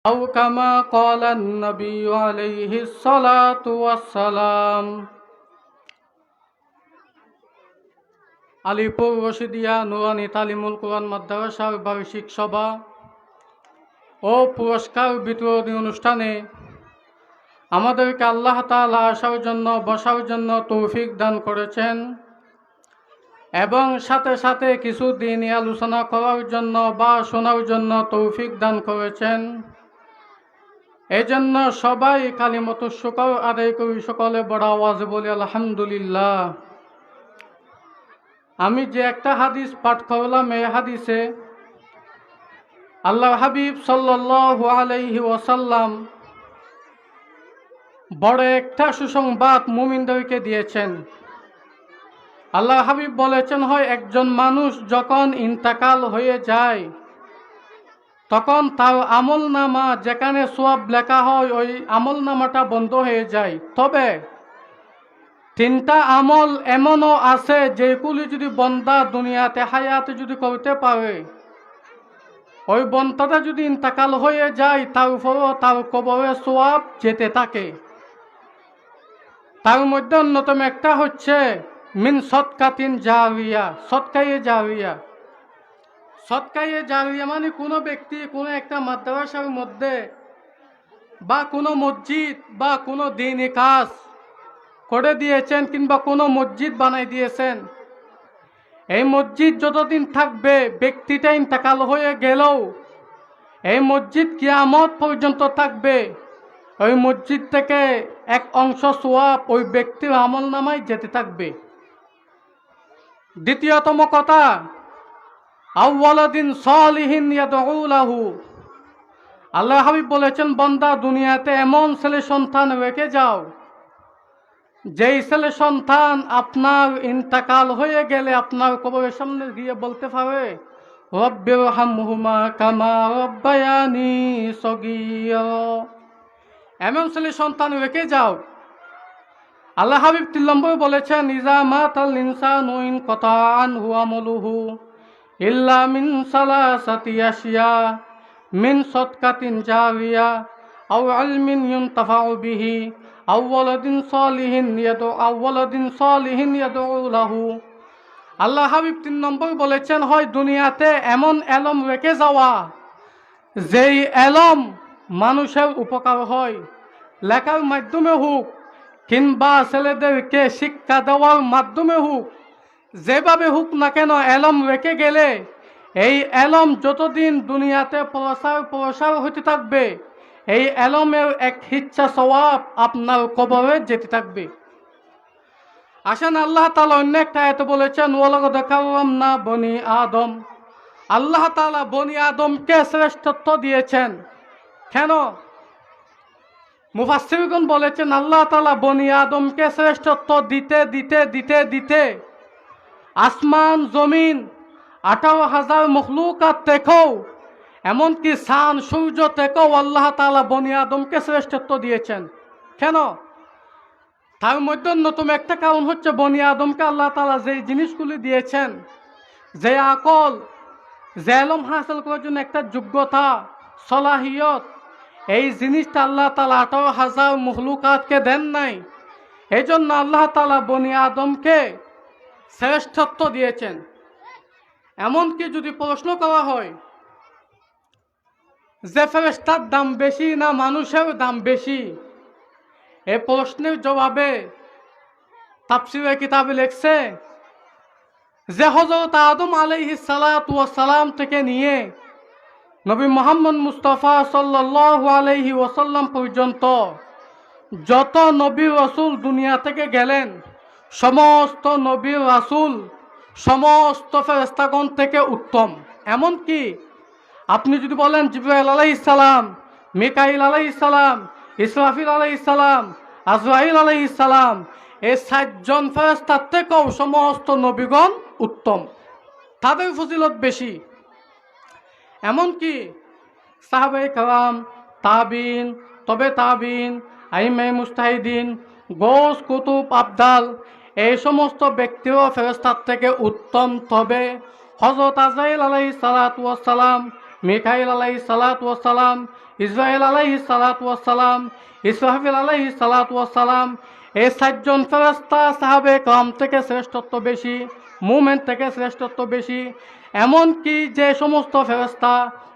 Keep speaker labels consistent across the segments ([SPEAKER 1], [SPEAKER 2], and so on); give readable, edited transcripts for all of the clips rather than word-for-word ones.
[SPEAKER 1] أو كما قال النبي عليه الصلاة والسلام আলিপুর রশিদিয়া নুরানি তালিমুল কোরআন মাদ্রাসার বার্ষিক সভা ও পুরস্কার বিতরণী অনুষ্ঠানে আমাদেরকে আল্লাহ তাআলা আসার জন্য বসার জন্য তৌফিক দান করেছেন এবং সাথে সাথে কিছু দিনই আলোচনা করার জন্য বা শোনার জন্য তৌফিক দান করেছেন। এজন্য সবাই কালিমাতু শুকর আদায় করি, সকলে বড় আওয়াজে বলি আলহামদুলিল্লাহ। আমি যে একটা হাদিস পাঠ করলাম, এই হাদিসে আল্লাহর হাবিব সাল্লাল্লাহু আলাইহি ওয়াসাল্লাম বড় একটা সুসংবাদ মুমিনদেরকে দিয়েছেন। আল্লাহর হাবিব বলেছেন, হয় একজন মানুষ যখন ইন্তেকাল হয়ে যায় তখন তার আমল নামা যেখানে সওয়াব লেখা হয় ওই আমল নামাটা বন্ধ হয়ে যায়। তবে তিনটা আমল এমনও আছে যেগুলি যদি বন্দা দুনিয়াতে হায়াতে যদি করতে পারে, ওই বন্দাটা যদি ইন্তেকাল হয়ে যায় তার উপরও তার কবরে সওয়াব যেতে থাকে। তার মধ্যে অন্যতম একটা হচ্ছে মিন সদকাতিন জারিয়া, সদকায়ে জারিয়া। সদকায়ে জারিয়া মানে কোনো ব্যক্তি কোনো একটা মাদ্রাসার মধ্যে বা কোনো মসজিদ বা কোনো দ্বীনি কাজ করে দিয়েছেন কিংবা কোনো মসজিদ বানাই দিয়েছেন। এই মসজিদ যতদিন থাকবে, ব্যক্তিটা ইন্তেকাল হয়ে গেলেও এই মসজিদ কিয়ামত পর্যন্ত থাকবে। ওই মসজিদ থেকে এক অংশ সওয়াব ওই ব্যক্তির আমল নামায় যেতে থাকবে। দ্বিতীয়তম কথা, আউওয়ালাদিন সালিহিন ইয়াদউ লাহু। আল্লাহ হাবিব বলেছেন, বান্দা দুনিয়াতে এমন ছেলে সন্তান রেখে যাও যেই ছেলে সন্তান আপনার ইন্তেকাল হয়ে গেলে আপনার কবরের সামনে গিয়ে বলতে পারে, রব্বিরহামহুমা কামা রব্বায়ানি সগীরা। এমন ছেলে সন্তান রেখে যাও। আল্লাহ হাবিব 3 নম্বর বলেছেন, ইজা মাতাল ইনসানু ইনকাতা আনহু আমালুহু ইল্লা মিন সালাসাতি আশিয়া মিন সদকাতিন জারিয়া আও ইলমিন ইউনতাফাউ বিহি আও ওয়ালাদিন সালিহিন ইয়াদউ লাহু। আল্লাহ হাবিব 3 নম্বর বলেছেন, হয় দুনিয়াতে এমন এলম রেখে যাওয়া যেই এলম মানুষের উপকার হয়, লেখার মাধ্যমে হোক কিংবা ছেলেদেরকে শিক্ষা দেওয়ার মাধ্যমে হোক, যেভাবে হোক না কেন এলম রেখে গেলে এই এলম যতদিন দুনিয়াতে প্রসার হতে থাকবে, এই এলমের এক হিচ্ছা সওয়াব আপনার কবরে যেতে থাকবে। আসেন, আল্লাহ তাআলা অন্য একটা আয়াতে বলেছেন, ওয়ালাকাদ কাররামনা বনি আদম। আল্লাহ তাআলা বনি আদমকে শ্রেষ্ঠত্ব দিয়েছেন। কেন? মুফাসসিরগণ বলেছেন, আল্লাহ তাআলা বনি আদমকে শ্রেষ্ঠত্ব দিতে দিতে দিতে দিতে আসমান জমিন 18,000 মখলুকাত থেকেও, এমনকি চাঁদ সূর্য থেকেও আল্লাহ তাআলা বনি আদমকে শ্রেষ্ঠত্ব দিয়েছেন। কেন? তার মধ্যে অন্যতম একটা কারণ হচ্ছে, বনি আদমকে আল্লাহ তাআলা যেই জিনিসগুলি দিয়েছেন, যে আকল, যে ইলম হাসিল করার জন্য একটা যোগ্যতা, সলাহিয়ত, এই জিনিসটা আল্লাহ তাআলা 18,000 মখলুকাতকে দেন নাই। এই জন্য আল্লাহ তাআলা বনি আদমকে শ্রেষ্ঠত্ব দিয়েছেন। এমনকি যদি প্রশ্ন করা হয় যে ফেরেশতার দাম বেশি না মানুষের দাম বেশি, এই প্রশ্নের জবাবে তাফসীরের কিতাবে লেখছে যে হযরত আদম আলাইহিস সালাতু ওয়াস সালাম থেকে নিয়ে নবী মুহাম্মদ মুস্তাফা সাল্লাল্লাহু আলাইহি ওয়াসাল্লাম পর্যন্ত যত নবী রাসূল দুনিয়া থেকে গেলেন, সমস্ত নবী রাসূল সমস্ত ফেরেশতাগণ থেকে উত্তম। এমনকি আপনি যদি বলেন জিবরাইল আলাইহিস সালাম, মিকাইল আলাইহিস সালাম, ইসরাফিল আলাইহিস সালাম, আজরাইল আলাইহিস সালাম, এই 7 জন ফেরেশতার থেকেও সমস্ত নবীগণ উত্তম, তাদের ফজিলত বেশি। এমনকি সাহাবায়ে কেরাম, তাবিন, তবে তাবিন, আইমায়ে মুজতাহিদিন, গৌস, কুতুব, আবদাল, এই সমস্ত ব্যক্তিও ফেরেশতার থেকে উত্তম। তবে হযরত আজরাইল আলাইহিস সালাতু ওয়াস সালাম, মিকাইল আলাইহিস সালাতু ওয়াস সালাম, ইসরাইল আলাইহিস সালাতু ওয়াস সালাম, ইসরাফিল আলাইহিস সালাতু ওয়াস সালাম, এই 4জন ফেরেশতা সাহাবে کرام থেকে শ্রেষ্ঠত্ব বেশি, মুমিন থেকে শ্রেষ্ঠত্ব বেশি। এমনকি যে সমস্ত ফেরেশতা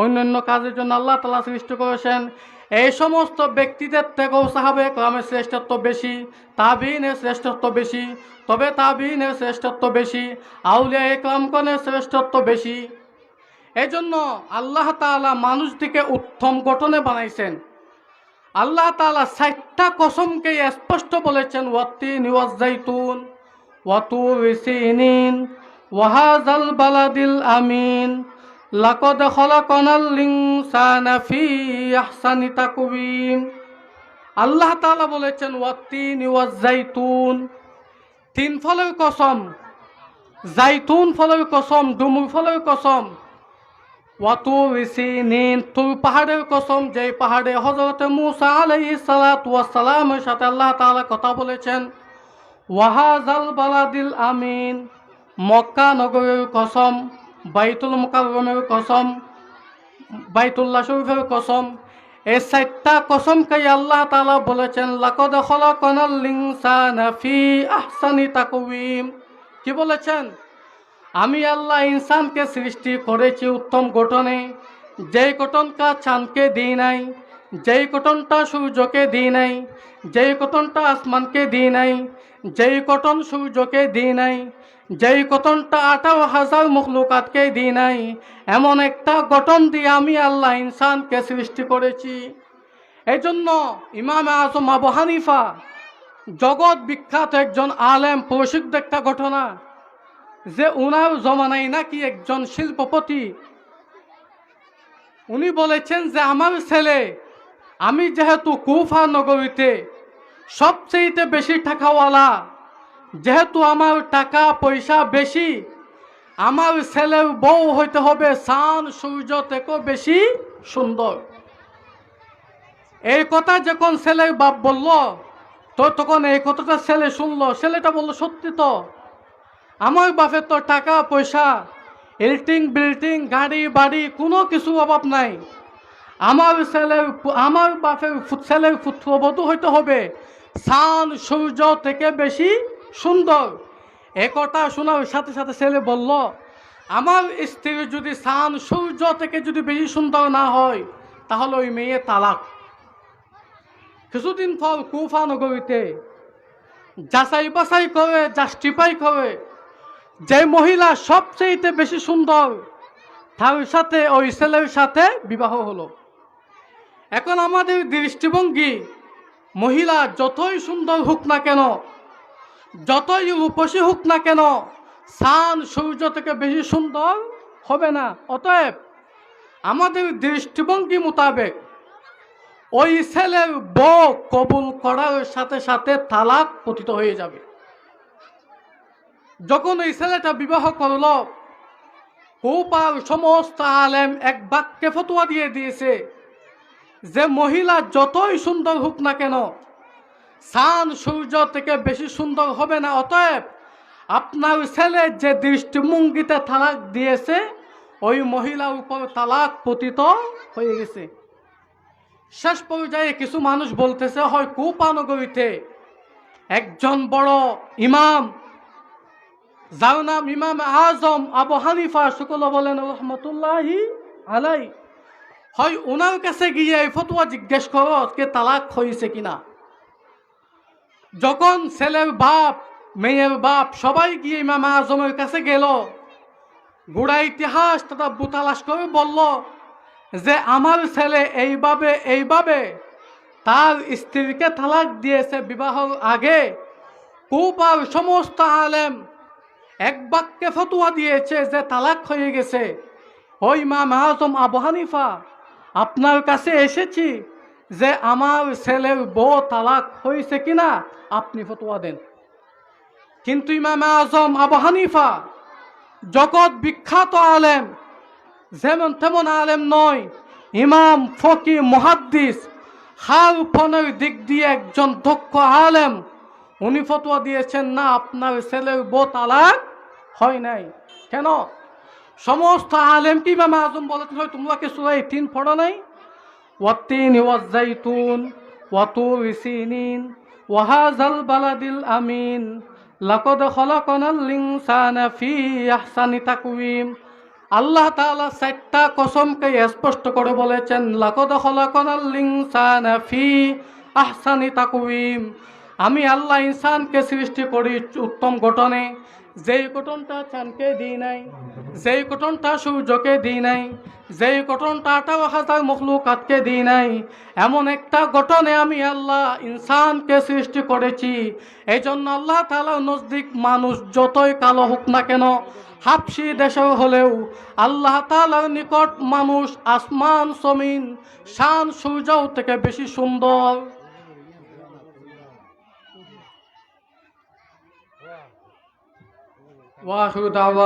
[SPEAKER 1] অন্যান্য কাজের জন্য আল্লাহ তাআলা সৃষ্টি করেছেন, এই সমস্ত ব্যক্তিদের থেকেও সাহাবে کرامের শ্রেষ্ঠত্ব বেশি, তাবিঈনের শ্রেষ্ঠত্ব বেশি। তবে তাবিঈনের শ্রেষ্ঠত্ব বেশি, আউলিয়া একরামগণের শ্রেষ্ঠত্ব বেশি। এই জন্য আল্লাহ তাআলা মানুষটিকে উত্তম গঠনে বানাইছেন। আল্লাহ তাআলা 4টা কসমকে স্পষ্ট বলেছেন, ওয়াত্তিন ওয়াজ-জাইতুন ওয়া তুরি সিনিন ওয়া হাযাল বালাদিল আমিন লাকাদ খালাকনাল ইনসানা ফি আহসানি তাকওয়িম। আল্লাহ তাআলা বলেছেন ওয়াত্তিন ওয়াজ-জাইতুন, 3 ফলের কসম, জাইতুন ফলের কসম, ডুমুর ফলের কসম, ওয়া তুরি সিনিন, তুর পাহাড়ের কসম, যেই পাহাড়ে হযরত মূসা আলাইহিস সালাতু ওয়াস সালামের সাথে আল্লাহ তাআলা কথা বলেছেন। ওয়া হাযাল বালাদিল আমিন, মক্কা নগরের কসম, বাইতুল মুকাররমের কসম, বাইতুল্লাহ শরীফের কসম। এই 4টা কসমকে আল্লাহ তাআলা বলেছেন লাকাদ খালাকনাল ইনসানা ফি আহসানি তাকওয়িম। কি বলেছেন? আমি আল্লাহ ইনসানকে সৃষ্টি করেছি উত্তম গঠনে। যেই গঠনটা চাঁদকে দিই নাই, যেই গঠনটা সূর্যকে দিই নাই, যেই গঠনটা আসমানকে দিই নাই, যেই গঠন সূর্যকে দিই নাই, যেই গঠনটা 18,000 মখলুকাতকে দিই নাই, এমন একটা গঠন দিয়ে আমি আল্লাহ ইনসানকে সৃষ্টি করেছি। এই জন্য ইমামে আজম আবু হানিফা, জগৎ বিখ্যাত একজন আলেম, প্রসিদ্ধ একটা ঘটনা যে উনার জমানায় নাকি একজন শিল্পপতি, উনি বলেছেন যে আমার ছেলে, আমি যেহেতু কুফা নগরীতে সবচেয়ে বেশি টাকাওয়ালা, যেহেতু আমার টাকা পয়সা বেশি, আমার ছেলের বউ হইতে হবে চাঁদ সূর্য থেকেও বেশি সুন্দর। এই কথা যখন ছেলের বাপ বলল, তো তখন এই কথাটা ছেলে শুনলো। ছেলেটা বলল, সত্যি তো, আমার বাপের তো টাকা পয়সা, এলটিং বিল্ডিং, গাড়ি বাড়ি কোনো কিছু অভাব নাই। আমার বাপের ছেলের পুত্রবধূ হইতে হবে চাঁদ সূর্য থেকে বেশি সুন্দর। এ কথা শোনার সাথে সাথে ছেলে বলল, আমার স্ত্রী যদি চাঁদ সূর্য থেকে যদি বেশি সুন্দর না হয়, তাহলে ওই মেয়ে তালাক। কিছুদিন পর কুফা নগরীতে যাচাই বাছাই করে, জাস্টিফাই করে, যে মহিলা সবচেয়ে বেশি সুন্দর, তার সাথে ওই ছেলের সাথে বিবাহ হলো। এখন আমাদের দৃষ্টিভঙ্গি, মহিলা যতই সুন্দর হোক না কেন, যতই রূপসী হোক না কেন, চাঁদ সূর্য থেকে বেশি সুন্দর হবে না। অতএব আমাদের দৃষ্টিভঙ্গি মোতাবেক ওই ছেলের বউ কবুল করার সাথে সাথে তালাক পতিত হয়ে যাবে। যখন ওই ছেলেটা বিবাহ করল, কুফার সমস্ত আলেম এক বাক্যে ফতোয়া দিয়ে দিয়েছে যে মহিলা যতই সুন্দর হোক না কেন, চাঁদ সূর্য থেকে বেশি সুন্দর হবে না। অতএব আপনার ছেলে যে দৃষ্টিভঙ্গিতে তালাক দিয়েছে, ওই মহিলার উপর তালাক পতিত হয়ে গেছে। শেষ পর্যায়ে কিছু মানুষ বলতেছে, হয় কুফা নগরীতে একজন বড় ইমাম, যার নাম ইমাম আজম আবু হানিফা, সকলে বলেন রহমতুল্লাহি আলাই, হয় ওনার কাছে গিয়ে এই ফতোয়া জিজ্ঞেস করো কে তালাক হয়েছে কিনা। যখন ছেলের বাপ, মেয়ের বাপ সবাই গিয়ে ইমাম আজমের কাছে গেল, গোড়া ইতিহাস তথা বুতালাশ করে বলল যে আমার ছেলে এইভাবে তার স্ত্রীকে তালাক দিয়েছে বিবাহর আগে। কুফার সমস্ত আলেম এক বাক্যে ফতোয়া দিয়েছে যে তালাক হয়ে গেছে। ওই ইমাম আজম আবু হানিফা, আপনার কাছে এসেছি যে আমার ছেলের বউ তালাক হয়েছে কিনা আপনি ফতোয়া দেন। কিন্তু ইমাম আজম আবু হানিফা জগৎ বিখ্যাত আলেম, যেমন তেমন আলেম নয়, ইমাম, ফকি, মুহাদ্দিস, হারফনের দিক দিয়ে একজন দক্ষ আলেম। উনি ফতোয়া দিয়েছেন না, আপনার ছেলের বউ তালাক হয় নাই। কেন? সমস্ত আলেম কি ইমাম আজম বলেছেন, তোমরা কি সূরা 3 পড়ো নাই? والتين والزيتون وطور سينين وهذا البلد الأمين لقد خلقنا الإنسان في أحسن تقويم আল্লাহ তাআলা চারটা কসমকে স্পষ্ট করে বলেছেন লাকদ খলাকনাল ইনসানা ফি আহসানি তাকওয়িম। আমি আল্লাহ ইনসানকে সৃষ্টি করি উত্তম গঠনে। যেই গঠনটা চাঁদকে দিই নাই, যেই গঠনটা সূর্যকে দিই নাই, যেই গঠনটা 18,000 মখলুকাতকে দিই নাই, এমন একটা গঠনে আমি আল্লাহ ইনসানকে সৃষ্টি করেছি। এই জন্য আল্লাহ তাআলার নজদিক মানুষ যতই কালো হোক না কেন, হাবশি দেশেও হলেও আল্লাহ তাআলার নিকট মানুষ আসমান জমিন শান সূর্য থেকে বেশি সুন্দর। ওয়া আখিরু দাওয়ানা।